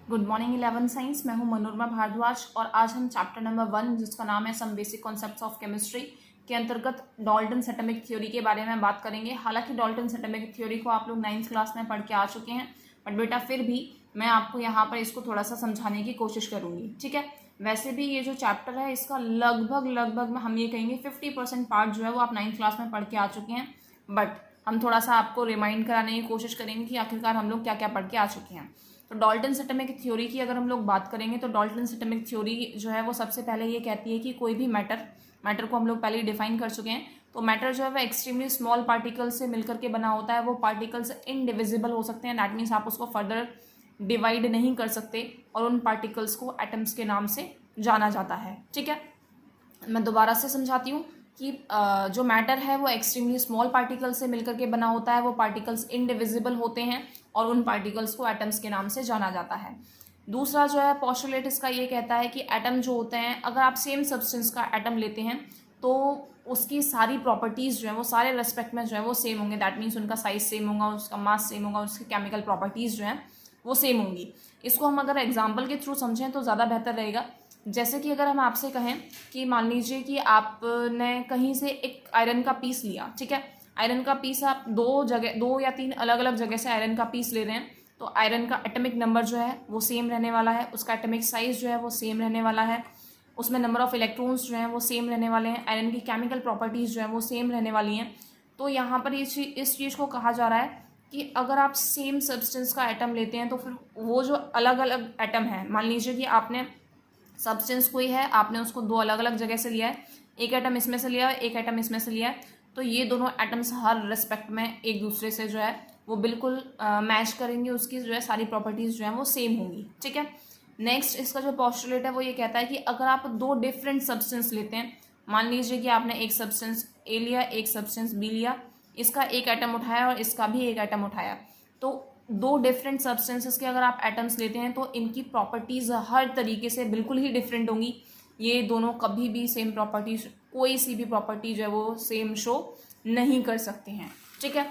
Good morning 11 science. मैं हूं मनोरमा भारद्वाज और आज हम चैप्टर नंबर 1 जिसका नाम है some basic concepts of chemistry के अंतर्गत डाल्टन एटॉमिक थ्योरी के बारे में बात करेंगे। हालांकि डाल्टन एटॉमिक थ्योरी को आप लोग 9th क्लास में पढ़ के आ चुके हैं, बट बेटा फिर भी मैं आपको यहाँ पर इसको थोड़ा सा समझाने की कोशिश करूँगी, ठीक है। वैसे भी ये जो चैप्टर है इसका लगभग हम ये कहेंगे 50% पार्ट जो है वो आप 9th क्लास में पढ़ के आ चुके हैं, बट हम थोड़ा सा आपको रिमाइंड कराने की कोशिश करेंगे कि आखिरकार हम लोग क्या क्या पढ़ के आ चुके हैं। तो डाल्टन एटॉमिक थ्योरी की अगर हम लोग बात करेंगे तो डाल्टन एटॉमिक थ्योरी जो है वो सबसे पहले ये कहती है कि कोई भी मैटर को हम लोग पहले ही डिफाइन कर चुके हैं। तो मैटर जो है वो एक्सट्रीमली स्मॉल पार्टिकल से मिलकर के बना होता है। वो पार्टिकल्स इनडिविजिबल हो सकते हैं, दैट मीन्स आप उसको फर्दर डिवाइड नहीं कर सकते और उन पार्टिकल्स को एटम्स के नाम से जाना जाता है, ठीक है। मैं दोबारा से समझाती हूँ कि जो मैटर है वो एक्सट्रीमली स्मॉल पार्टिकल से मिलकर के बना होता है। वो पार्टिकल्स इनडिविजिबल होते हैं और उन पार्टिकल्स को एटम्स के नाम से जाना जाता है। दूसरा जो है पोस्टुलेट इसका ये कहता है कि एटम जो होते हैं, अगर आप सेम सब्सटेंस का एटम लेते हैं तो उसकी सारी प्रॉपर्टीज़ जो है वो सारे रेस्पेक्ट में जो है वो सेम होंगे। दैट मीन्स उनका साइज सेम होगा, उसका मास सेम होगा, उसकी केमिकल प्रॉपर्टीज़ जो हैं वो सेम होंगी। इसको हम अगर एग्जाम्पल के थ्रू समझें तो ज़्यादा बेहतर रहेगा। जैसे कि अगर हम आपसे कहें कि मान लीजिए कि आपने कहीं से एक आयरन का पीस लिया, ठीक है। आयरन का पीस आप दो या तीन अलग अलग जगह से आयरन का पीस ले रहे हैं, तो आयरन का एटॉमिक नंबर जो है वो सेम रहने वाला है, उसका एटॉमिक साइज जो है वो सेम रहने वाला है, उसमें नंबर ऑफ इलेक्ट्रॉन्स जो हैं वो सेम रहने वाले हैं, आयरन की केमिकल प्रॉपर्टीज़ जो हैं वो सेम रहने वाली हैं। तो यहाँ पर इस चीज़ को कहा जा रहा है कि अगर आप सेम सब्सटेंस का एटम लेते हैं तो फिर वो जो अलग अलग एटम है, मान लीजिए कि आपने सब्सटेंस कोई है, आपने उसको दो अलग अलग जगह से लिया है, एक एटम इसमें से लिया है, एक एटम इसमें से लिया है, तो ये दोनों एटम्स हर रिस्पेक्ट में एक दूसरे से जो है वो बिल्कुल मैच करेंगे, उसकी जो है सारी प्रॉपर्टीज़ जो है वो सेम होंगी, ठीक है। नेक्स्ट इसका जो पोस्टुलेट है वो ये कहता है कि अगर आप दो डिफरेंट सब्सटेंस लेते हैं, मान लीजिए कि आपने एक सब्सटेंस ए लिया, एक सब्सटेंस बी लिया, इसका एक एटम उठाया और इसका भी एक एटम उठाया, तो दो डिफरेंट सब्सटेंसेस के अगर आप एटम्स लेते हैं तो इनकी प्रॉपर्टीज़ हर तरीके से बिल्कुल ही डिफरेंट होंगी। ये दोनों कभी भी सेम प्रॉपर्टीज, कोई सी भी प्रॉपर्टी जो है वो सेम शो नहीं कर सकते हैं, ठीक है।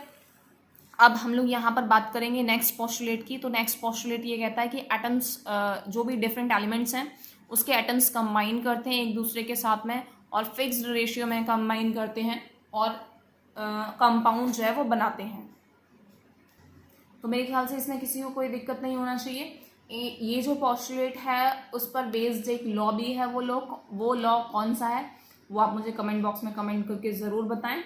अब हम लोग यहाँ पर बात करेंगे नेक्स्ट पोस्टुलेट की। तो नेक्स्ट पोस्टुलेट ये कहता है कि एटम्स जो भी डिफरेंट एलिमेंट्स हैं उसके एटम्स कंबाइन करते हैं एक दूसरे के साथ में और फिक्स्ड रेशियो में कंबाइन करते हैं और कंपाउंड जो है वो बनाते हैं। तो मेरे ख्याल से इसमें किसी को कोई दिक्कत नहीं होना चाहिए। ये जो पोस्टुलेट है उस पर बेस्ड एक लॉ भी है। वो लॉ कौन सा है वो आप मुझे कमेंट बॉक्स में कमेंट करके ज़रूर बताएं।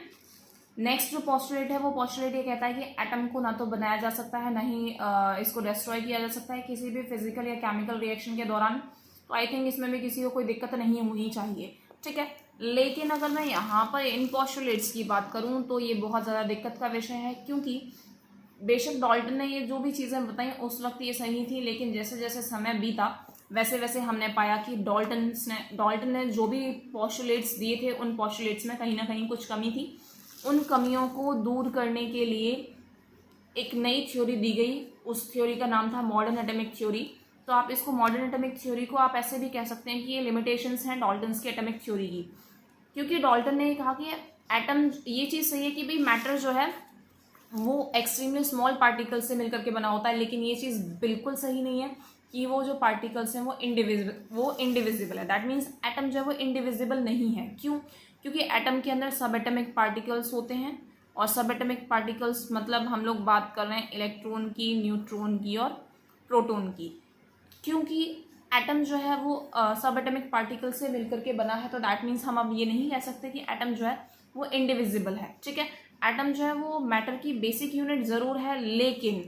नेक्स्ट जो पोस्टुलेट है वो पोस्टुलेट ये कहता है कि एटम को ना तो बनाया जा सकता है, ना ही इसको डिस्ट्रॉय किया जा सकता है किसी भी फिजिकल या केमिकल रिएक्शन के दौरान। तो आई थिंक इसमें भी किसी को कोई दिक्कत नहीं होनी चाहिए, ठीक है। लेकिन अगर मैं यहाँ पर इन पोस्टुलेट्स की बात करूँ तो ये बहुत ज़्यादा दिक्कत का विषय है, क्योंकि बेशक डाल्टन ने ये जो भी चीज़ें बताई उस वक्त ये सही थी, लेकिन जैसे जैसे समय बीता वैसे वैसे हमने पाया कि डाल्टन ने जो भी पोस्टुलेट्स दिए थे उन पोस्टुलेट्स में कहीं ना कहीं कुछ कमी थी। उन कमियों को दूर करने के लिए एक नई थ्योरी दी गई, उस थ्योरी का नाम था मॉडर्न एटॉमिक थ्योरी। तो आप इसको मॉडर्न एटॉमिक थ्योरी को आप ऐसे भी कह सकते हैं कि ये लिमिटेशंस हैं डाल्टन्स की एटॉमिक थ्योरी की, क्योंकि डाल्टन ने कहा कि एटम, ये चीज़ सही है कि भाई मैटर जो है वो एक्सट्रीमली स्मॉल पार्टिकल से मिलकर के बना होता है, लेकिन ये चीज़ बिल्कुल सही नहीं है कि वो जो पार्टिकल्स हैं वो इंडिविजिबल है। दैट मीन्स एटम जो है वो इंडिविजिबल नहीं है। क्यों? क्योंकि एटम के अंदर सब एटमिक पार्टिकल्स होते हैं, और सब एटमिक पार्टिकल्स मतलब हम लोग बात कर रहे हैं इलेक्ट्रॉन की, न्यूट्रॉन की और प्रोटॉन की। क्योंकि एटम जो है वो सब एटमिक पार्टिकल से मिलकर के बना है, तो दैट मीन्स हम अब ये नहीं कह सकते कि एटम जो है वो इंडिविजिबल है, ठीक है। एटम जो है वो मैटर की बेसिक यूनिट ज़रूर है, लेकिन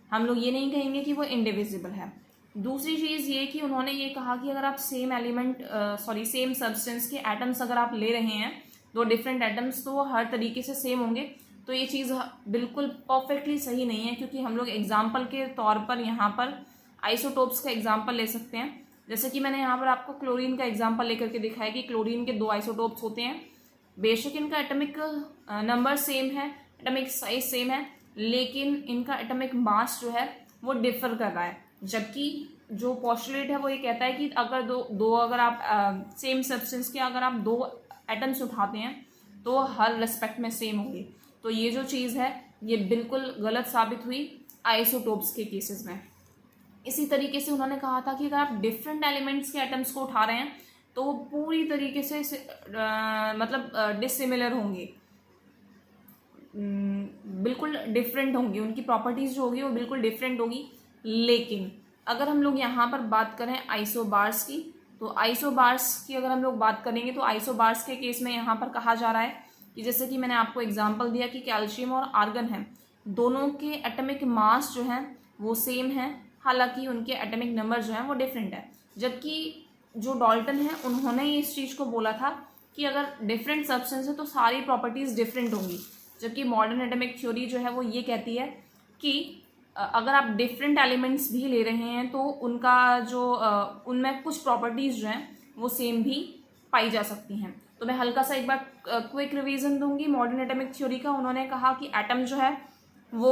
हम लोग ये नहीं कहेंगे कि वो इंडिविजिबल है। दूसरी चीज़ ये कि उन्होंने ये कहा कि अगर आप सेम सब्सटेंस के एटम्स अगर आप ले रहे हैं, दो डिफरेंट एटम्स, तो वो हर तरीके से सेम होंगे। तो ये चीज़ बिल्कुल परफेक्टली सही नहीं है, क्योंकि हम लोग एग्जाम्पल के तौर पर यहाँ पर आइसोटोप्स का एग्जाम्पल ले सकते हैं। जैसे कि मैंने यहाँ पर आपको क्लोरीन का एग्जाम्पल लेकर के दिखाया कि क्लोरीन के दो आइसोटोप्स होते हैं। बेशक इनका एटॉमिक नंबर सेम है, एटॉमिक साइज सेम है, लेकिन इनका एटॉमिक मास जो है वो डिफर कर रहा है। जबकि जो पोस्टुलेट है वो ये कहता है कि अगर अगर आप सेम सब्सटेंस के अगर आप दो एटम्स उठाते हैं तो हर रेस्पेक्ट में सेम होंगे। तो ये जो चीज़ है ये बिल्कुल गलत साबित हुई आइसोटोप्स के केसेस में। इसी तरीके से उन्होंने कहा था कि अगर आप डिफरेंट एलिमेंट्स के एटम्स को उठा रहे हैं तो वो पूरी तरीके से मतलब डिसिमिलर होंगे, बिल्कुल डिफरेंट होंगी, उनकी प्रॉपर्टीज़ जो होगी वो बिल्कुल डिफरेंट होगी। लेकिन अगर हम लोग यहाँ पर बात करें आइसोबार्स की, तो आइसोबार्स की अगर हम लोग बात करेंगे तो आइसोबार्स के केस में यहाँ पर कहा जा रहा है कि जैसे कि मैंने आपको एग्जांपल दिया कि कैल्शियम और आर्गन है, दोनों के एटॉमिक मास जो है वो सेम है, हालांकि उनके एटॉमिक नंबर जो है वो डिफरेंट है। जबकि जो डाल्टन है उन्होंने इस चीज़ को बोला था कि अगर डिफरेंट सब्सटेंस है तो सारी प्रॉपर्टीज़ डिफरेंट होंगी। जबकि मॉडर्न एटॉमिक थ्योरी जो है वो ये कहती है कि अगर आप डिफरेंट एलिमेंट्स भी ले रहे हैं तो उनका जो उनमें कुछ प्रॉपर्टीज़ जो हैं वो सेम भी पाई जा सकती हैं। तो मैं हल्का सा एक बार क्विक रिवीजन दूंगी मॉडर्न एटॉमिक थ्योरी का। उन्होंने कहा कि एटम जो है वो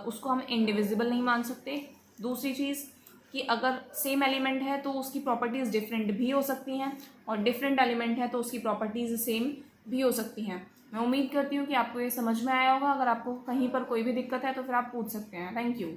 उसको हम इंडिविजिबल नहीं मान सकते। दूसरी चीज़ कि अगर सेम एलिमेंट है तो उसकी प्रॉपर्टीज़ डिफरेंट भी हो सकती हैं, और डिफरेंट एलिमेंट है तो उसकी प्रॉपर्टीज़ सेम भी हो सकती हैं। मैं उम्मीद करती हूँ कि आपको ये समझ में आया होगा। अगर आपको कहीं पर कोई भी दिक्कत है तो फिर आप पूछ सकते हैं। Thank you.